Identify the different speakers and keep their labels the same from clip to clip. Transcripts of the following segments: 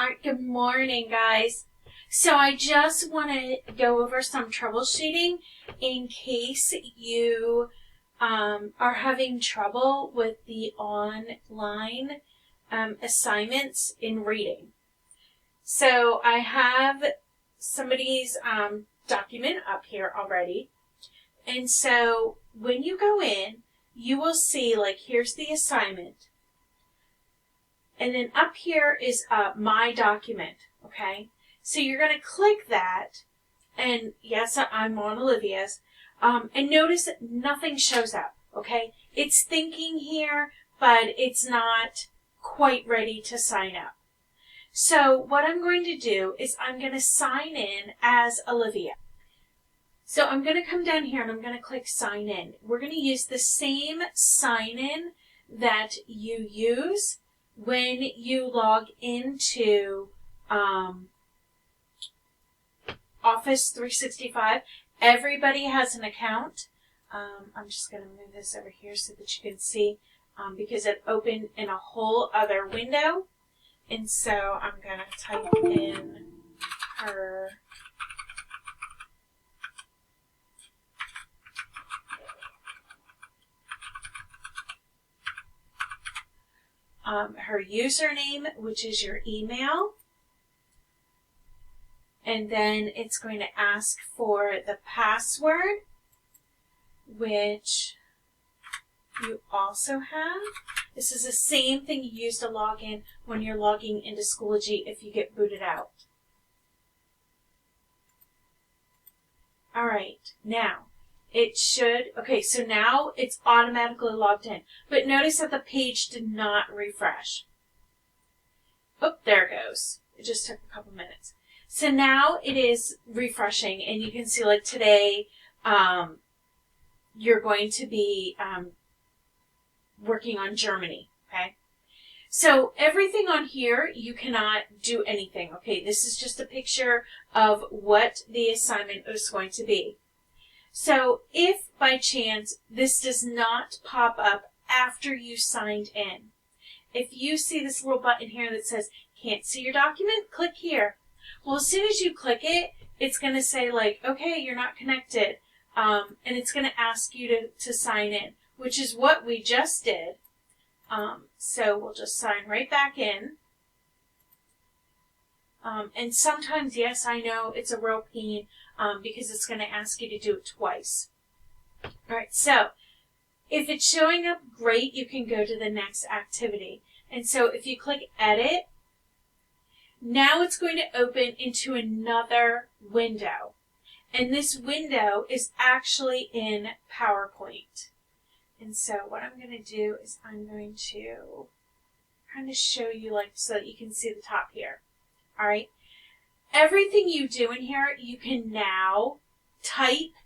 Speaker 1: All right, good morning, guys. So I just want to go over some troubleshooting in case you are having trouble with the online assignments in reading. So I have somebody's document up here already. And so when you go in, you will see, like, here's the assignment. And then up here is my document, okay? So you're going to click that, and yes, I'm on Olivia's, and notice that nothing shows up, okay? It's thinking here, but it's not quite ready to sign up. So what I'm going to do is I'm going to sign in as Olivia. So I'm going to come down here and I'm going to click sign in. We're going to use the same sign in that you use when you log into Office 365. Everybody has an account. I'm just going to move this over here so that you can see because it opened in a whole other window. And so I'm going to type in her username, which is your email. And then it's going to ask for the password, which you also have. This is the same thing you use to log in when you're logging into Schoology if you get booted out. All right, now it should, okay, so now it's automatically logged in. But notice that the page did not refresh. Oh, there it goes. It just took a couple minutes. So now it is refreshing, and you can see, like, today you're going to be working on Germany, okay? So everything on here, you cannot do anything, okay? This is just a picture of what the assignment is going to be. So if by chance this does not pop up after you signed in, if you see this little button here that says, can't see your document, click here. Well, as soon as you click it, it's going to say, like, okay, you're not connected. And it's going to ask you to sign in, which is what we just did. So we'll just sign right back in. And sometimes, yes, I know it's a real pain because it's going to ask you to do it twice. All right, so if it's showing up, great, you can go to the next activity. And so if you click Edit, now it's going to open into another window. And this window is actually in PowerPoint. And so what I'm going to do is I'm going to kind of show you, like, so that you can see the top here. All right. Everything you do in here, you can now type.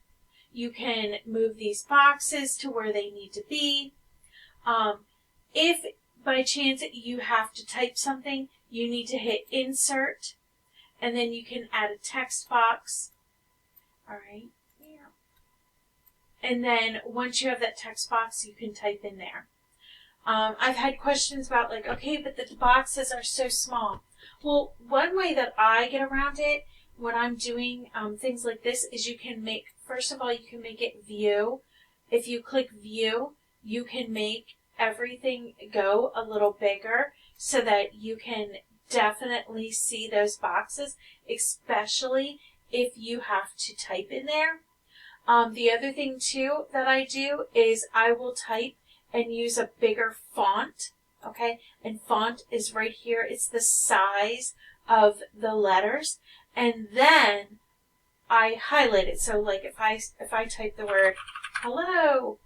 Speaker 1: You can move these boxes to where they need to be. If by chance you have to type something, you need to hit Insert, and then you can add a text box. All right. Yeah. And then once you have that text box, you can type in there. I've had questions about, like, okay, but the boxes are so small. Well, one way that I get around it when I'm doing things like this is you can make, first of all, you can make it View. If you click View, you can make everything go a little bigger so that you can definitely see those boxes, especially if you have to type in there. The other thing, too, that I do is I will type and use a bigger font, okay? And font is right here. It's the size of the letters. And then I highlight it. So, like, if I type the word hello,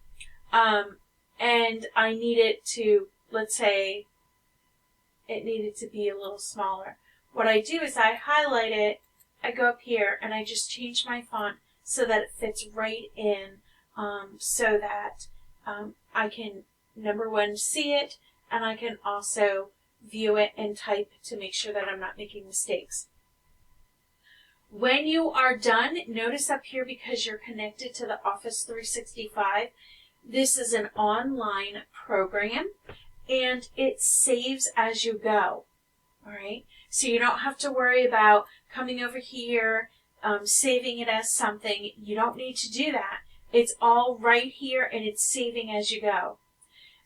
Speaker 1: and I need it to, let's say, it needed to be a little smaller. What I do is I highlight it, I go up here, and I just change my font so that it fits right in, so that I can, number one, see it, and I can also view it and type to make sure that I'm not making mistakes. When you are done, notice up here, because you're connected to the Office 365, this is an online program, and it saves as you go. All right, so you don't have to worry about coming over here, saving it as something. You don't need to do that. It's all right here, and it's saving as you go.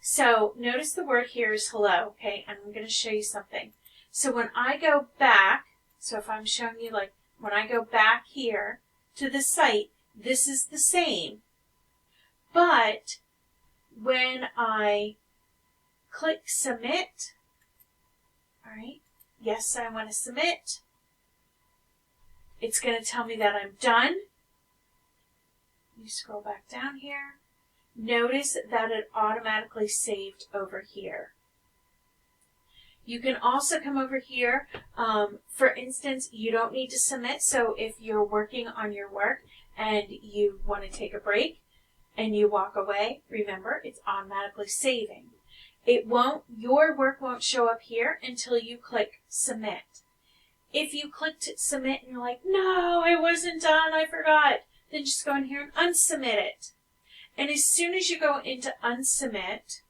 Speaker 1: So notice the word here is hello, okay? And I'm going to show you something. So when I go back, so if I'm showing you like when I go back here to the site, this is the same. But when I click submit, all right, yes, I want to submit. It's going to tell me that I'm done. You scroll back down here. Notice that it automatically saved over here. You can also come over here. For instance, you don't need to submit. So if you're working on your work and you want to take a break and you walk away, remember, it's automatically saving. Your work won't show up here until you click submit. If you clicked submit and you're like, no, I wasn't done, I forgot, then just go in here and unsubmit it. And as soon as you go into unsubmit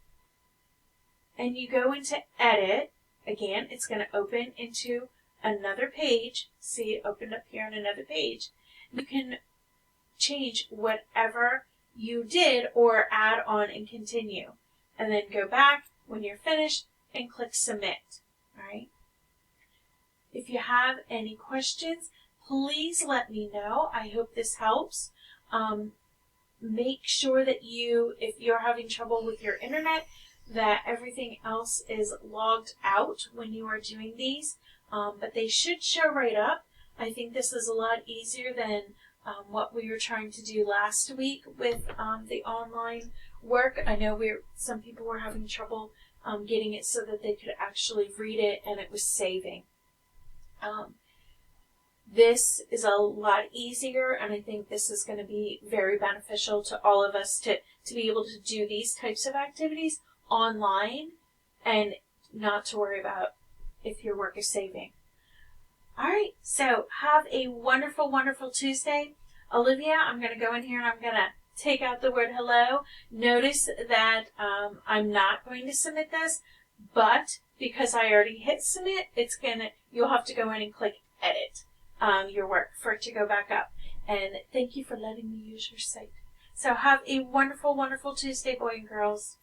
Speaker 1: and you go into edit, again, it's going to open into another page. See, it opened up here on another page. You can change whatever you did or add on and continue. And then go back when you're finished and click submit. All right. If you have any questions, please let me know. I hope this helps. Make sure that if you're having trouble with your internet, that everything else is logged out when you are doing these. But they should show right up. I think this is a lot easier than what we were trying to do last week with the online work. I know some people were having trouble getting it so that they could actually read it and it was saving. This is a lot easier, and I think this is going to be very beneficial to all of us to be able to do these types of activities online and not to worry about if your work is saving. All right, so have a wonderful, wonderful Tuesday. Olivia, I'm going to go in here and I'm going to take out the word hello. Notice that I'm not going to submit this, but because I already hit submit, you'll have to go in and click edit your work for it to go back up. And thank you for letting me use your site. So have a wonderful, wonderful Tuesday, boys and girls.